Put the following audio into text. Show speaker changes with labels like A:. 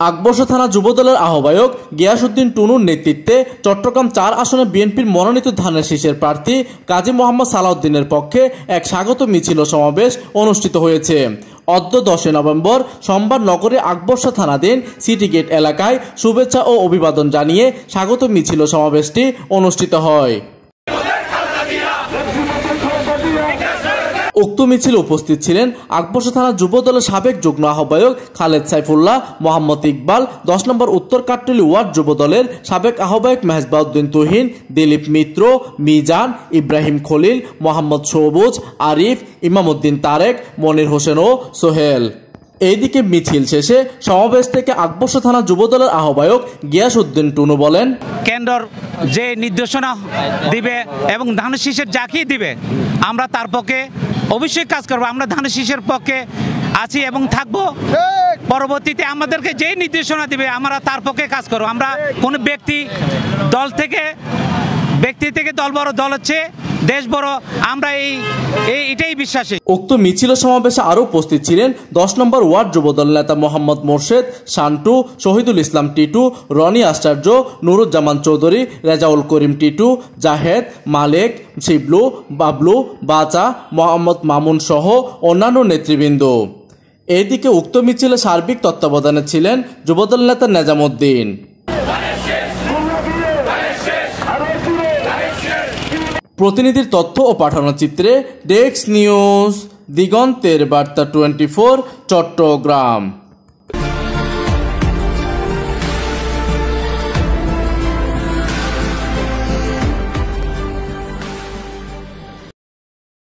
A: আকবর্ষা থানা যুবদলের আহ্বায়ক গিয়াসউদ্দিন টুনুর নেতৃত্বে চট্টগ্রাম ৪ আসনে বিএনপির মনোনীত ধানের শীষের প্রার্থী কাজী মোহাম্মদ সালাউদ্দিনের পক্ষে এক স্বাগত মিছিল ও সমাবেশ অনুষ্ঠিত হয়েছে। অদ্য 10 নভেম্বর সোমবার নগরের আকবর্ষা থানাধীন সিটি গেট এলাকায় শুভেচ্ছা ও অভিবাদন জানিয়ে স্বাগত মিছিল ও সমাবেশটি অনুষ্ঠিত হয়। উক্ত মিছিলে উপস্থিত ছিলেন আকবর্ষা থানা যুবদলের সাবেক যুগ্ম আহ্বায়ক খালেদ সাইফুল্লাহ, মোহাম্মদ ইকবাল, 10 নম্বর উত্তর কাট্টলী ওয়ার্ড যুবদলের সাবেক আহ্বায়ক মেহেজবাউদ্দিন তুহিন, দিলীপ মিত্র, মিজান, ইব্রাহিম খলিল, মোহাম্মদ সবুজ, আরিফ, ইমামউদ্দিন তারেক, মনির হোসেন ও সোহেল। এইদিকে মিছিল শেষে সমাবেশ থেকে আকবর্ষা থানা যুবদলের আহ্বায়ক গিয়াসউদ্দিন টুনু বলেন,
B: কেন্দ্র যে নির্দেশনা দিবে এবং ধানের শীষের যাকেই দিবে আমরা তার পক্ষে অবশ্যই কাজ করব। আমরা ধানের শীষের পক্ষে আছি এবং থাকবো। পরবর্তীতে আমাদেরকে যেই নির্দেশনা দিবে আমরা তার পক্ষে কাজ করব। আমরা কোনো ব্যক্তি থেকে দল বড়, দল হচ্ছে দেশ বড়, আমরা এটাই বিশ্বাসী।
A: উক্ত মিছিল সমাবেশে আরও উপস্থিত ছিলেন 10 নম্বর ওয়ার্ড যুবদল নেতা মোহাম্মদ মোর্শেদ, শান্টু, শহীদুল ইসলাম টিটু, রনি আশ্চর্য, নুরুজ্জামান চৌধুরী, রেজাউল করিম টিটু, জাহেদ, মালেক, শিবলু, বাবলু, বাচা, মোহাম্মদ মামুন সহ অন্যান্য নেতৃবৃন্দ। এদিকে উক্ত মিছিলে সার্বিক তত্ত্বাবধানে ছিলেন যুবদল নেতা নেজামউদ্দিন। প্রতিনিধির তথ্য ও পাঠানো চিত্রে ডেস্ক নিউজ, দিগন্তের বার্তা 24, চট্টগ্রাম।